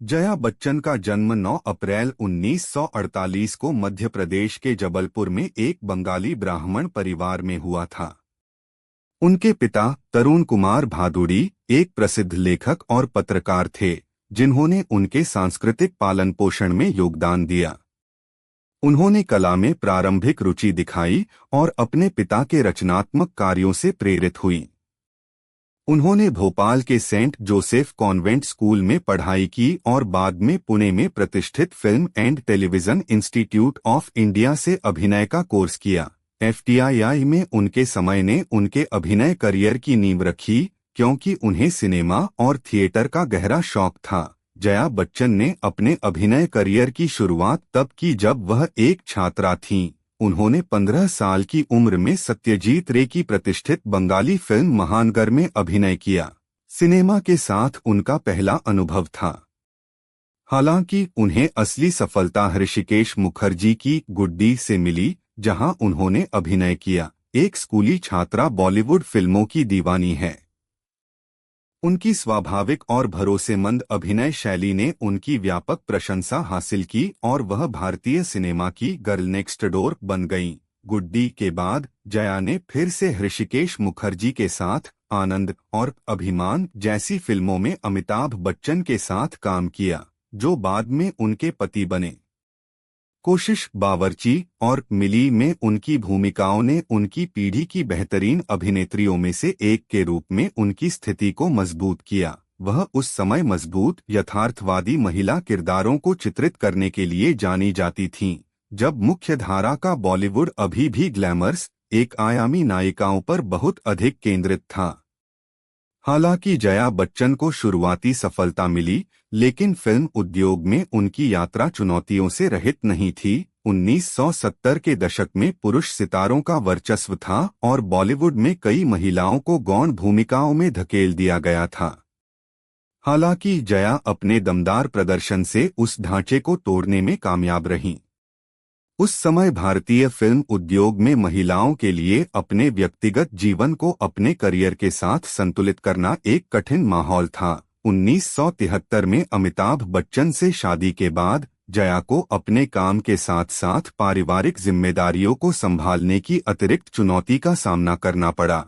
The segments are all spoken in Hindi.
जया बच्चन का जन्म 9 अप्रैल 1948 को मध्य प्रदेश के जबलपुर में एक बंगाली ब्राह्मण परिवार में हुआ था। उनके पिता तरुण कुमार भादुड़ी एक प्रसिद्ध लेखक और पत्रकार थे, जिन्होंने उनके सांस्कृतिक पालन पोषण में योगदान दिया। उन्होंने कला में प्रारंभिक रुचि दिखाई और अपने पिता के रचनात्मक कार्यों से प्रेरित हुई। उन्होंने भोपाल के सेंट जोसेफ कॉन्वेंट स्कूल में पढ़ाई की और बाद में पुणे में प्रतिष्ठित film and television institute of India से अभिनय का कोर्स किया। एफटीआई में उनके समय ने उनके अभिनय करियर की नींव रखी, क्योंकि उन्हें सिनेमा और थिएटर का गहरा शौक था। जया बच्चन ने अपने अभिनय करियर की शुरुआत तब की जब वह एक छात्रा थीं। उन्होंने 15 साल की उम्र में सत्यजीत रे की प्रतिष्ठित बंगाली फिल्म महानगर में अभिनय किया। सिनेमा के साथ उनका पहला अनुभव था। हालांकि उन्हें असली सफलता ऋषिकेश मुखर्जी की गुड्डी से मिली, जहां उन्होंने अभिनय किया। एक स्कूली छात्रा बॉलीवुड फिल्मों की दीवानी है। उनकी स्वाभाविक और भरोसेमंद अभिनय शैली ने उनकी व्यापक प्रशंसा हासिल की और वह भारतीय सिनेमा की गर्ल नेक्स्ट डोर बन गईं। गुड्डी के बाद जया ने फिर से ऋषिकेश मुखर्जी के साथ आनंद और अभिमान जैसी फिल्मों में अमिताभ बच्चन के साथ काम किया, जो बाद में उनके पति बने। कोशिश, बावर्ची और मिली में उनकी भूमिकाओं ने उनकी पीढ़ी की बेहतरीन अभिनेत्रियों में से एक के रूप में उनकी स्थिति को मजबूत किया। वह उस समय मजबूत, यथार्थवादी महिला किरदारों को चित्रित करने के लिए जानी जाती थीं, जब मुख्यधारा का बॉलीवुड अभी भी ग्लैमर्स, एक आयामी नायिकाओं पर बहुत अधिक केंद्रित था। हालांकि जया बच्चन को शुरुआती सफलता मिली, लेकिन फिल्म उद्योग में उनकी यात्रा चुनौतियों से रहित नहीं थी। 1970 के दशक में पुरुष सितारों का वर्चस्व था और बॉलीवुड में कई महिलाओं को गौण भूमिकाओं में धकेल दिया गया था। हालांकि जया अपने दमदार प्रदर्शन से उस ढांचे को तोड़ने में कामयाब रहीं। उस समय भारतीय फिल्म उद्योग में महिलाओं के लिए अपने व्यक्तिगत जीवन को अपने करियर के साथ संतुलित करना एक कठिन माहौल था। 1973 में अमिताभ बच्चन से शादी के बाद जया को अपने काम के साथ साथ पारिवारिक जिम्मेदारियों को संभालने की अतिरिक्त चुनौती का सामना करना पड़ा।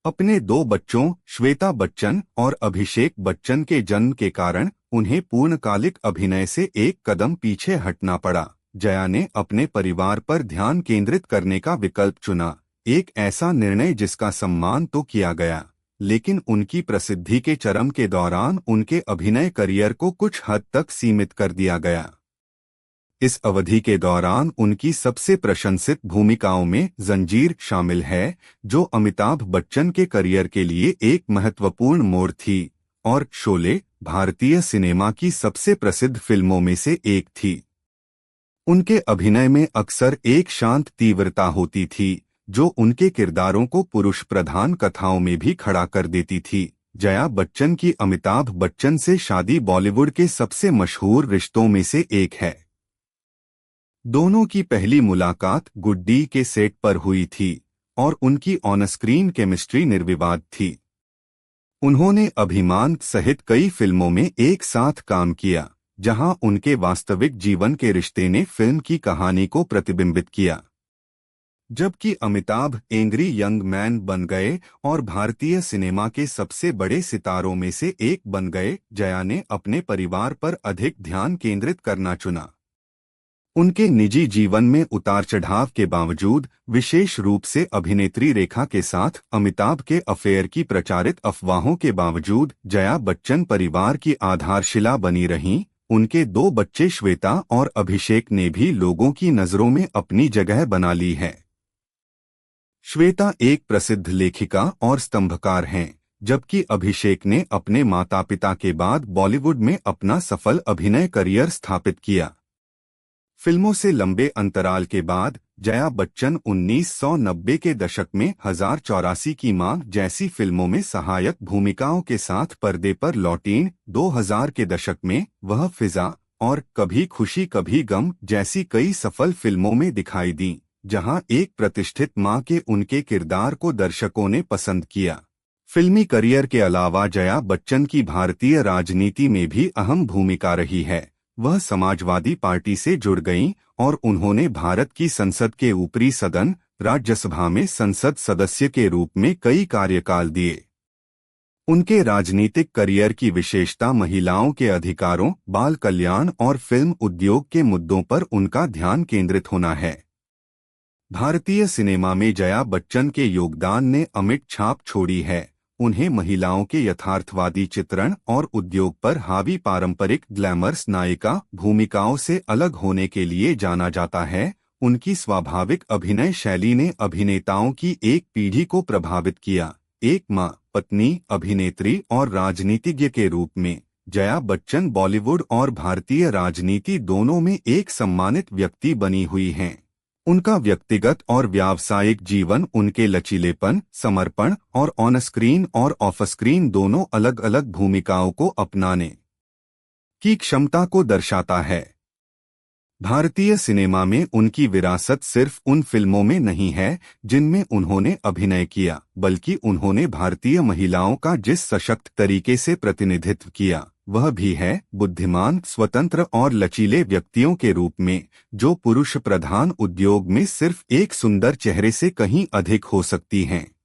अपने 2 बच्चों श्वेता बच्चन और अभिषेक बच्चन के जन्म के कारण उन्हें पूर्णकालिक अभिनय से एक कदम पीछे हटना पड़ा। जया ने अपने परिवार पर ध्यान केंद्रित करने का विकल्प चुना, एक ऐसा निर्णय जिसका सम्मान तो किया गया, लेकिन उनकी प्रसिद्धि के चरम के दौरान उनके अभिनय करियर को कुछ हद तक सीमित कर दिया गया। इस अवधि के दौरान उनकी सबसे प्रशंसित भूमिकाओं में जंजीर शामिल है, जो अमिताभ बच्चन के करियर के लिए एक महत्वपूर्ण मोड़ थी, और शोले भारतीय सिनेमा की सबसे प्रसिद्ध फिल्मों में से एक थी। उनके अभिनय में अक्सर एक शांत तीव्रता होती थी, जो उनके किरदारों को पुरुष प्रधान कथाओं में भी खड़ा कर देती थी। जया बच्चन की अमिताभ बच्चन से शादी बॉलीवुड के सबसे मशहूर रिश्तों में से एक है। दोनों की पहली मुलाकात गुड्डी के सेट पर हुई थी और उनकी ऑन स्क्रीन केमिस्ट्री निर्विवाद थी। उन्होंने अभिमान सहित कई फिल्मों में एक साथ काम किया, जहां उनके वास्तविक जीवन के रिश्ते ने फिल्म की कहानी को प्रतिबिंबित किया। जबकि अमिताभ एंग्री यंग मैन बन गए और भारतीय सिनेमा के सबसे बड़े सितारों में से एक बन गए, जया ने अपने परिवार पर अधिक ध्यान केंद्रित करना चुना। उनके निजी जीवन में उतार चढ़ाव के बावजूद, विशेष रूप से अभिनेत्री रेखा के साथ अमिताभ के अफेयर की प्रचारित अफवाहों के बावजूद, जया बच्चन परिवार की आधारशिला बनी रहीं। उनके 2 बच्चे श्वेता और अभिषेक ने भी लोगों की नजरों में अपनी जगह बना ली है। श्वेता एक प्रसिद्ध लेखिका और स्तंभकार हैं, जबकि अभिषेक ने अपने माता-पिता के बाद बॉलीवुड में अपना सफल अभिनय करियर स्थापित किया। फिल्मों से लंबे अंतराल के बाद जया बच्चन 1990 के दशक में 1084 की मां जैसी फिल्मों में सहायक भूमिकाओं के साथ पर्दे पर लौटीं। 2000 के दशक में वह फिजा और कभी खुशी कभी गम जैसी कई सफल फिल्मों में दिखाई दीं, जहां एक प्रतिष्ठित मां के उनके किरदार को दर्शकों ने पसंद किया। फिल्मी करियर के अलावा जया बच्चन की भारतीय राजनीति में भी अहम भूमिका रही है। वह समाजवादी पार्टी से जुड़ गईं और उन्होंने भारत की संसद के ऊपरी सदन राज्यसभा में संसद सदस्य के रूप में कई कार्यकाल दिए। उनके राजनीतिक करियर की विशेषता महिलाओं के अधिकारों, बाल कल्याण और फिल्म उद्योग के मुद्दों पर उनका ध्यान केंद्रित होना है। भारतीय सिनेमा में जया बच्चन के योगदान ने अमिट छाप छोड़ी है। उन्हें महिलाओं के यथार्थवादी चित्रण और उद्योग पर हावी पारंपरिक ग्लैमरस नायिका भूमिकाओं से अलग होने के लिए जाना जाता है। उनकी स्वाभाविक अभिनय शैली ने अभिनेताओं की एक पीढ़ी को प्रभावित किया। एक मां, पत्नी, अभिनेत्री और राजनीतिज्ञ के रूप में जया बच्चन बॉलीवुड और भारतीय राजनीति दोनों में एक सम्मानित व्यक्ति बनी हुई हैं। उनका व्यक्तिगत और व्यावसायिक जीवन उनके लचीलेपन, समर्पण और ऑन स्क्रीन और ऑफ स्क्रीन दोनों अलग अलग भूमिकाओं को अपनाने की क्षमता को दर्शाता है। भारतीय सिनेमा में उनकी विरासत सिर्फ उन फिल्मों में नहीं है जिनमें उन्होंने अभिनय किया, बल्कि उन्होंने भारतीय महिलाओं का जिस सशक्त तरीके से प्रतिनिधित्व किया वह भी है बुद्धिमान, स्वतंत्र और लचीले व्यक्तियों के रूप में, जो पुरुष प्रधान उद्योग में सिर्फ एक सुंदर चेहरे से कहीं अधिक हो सकती हैं।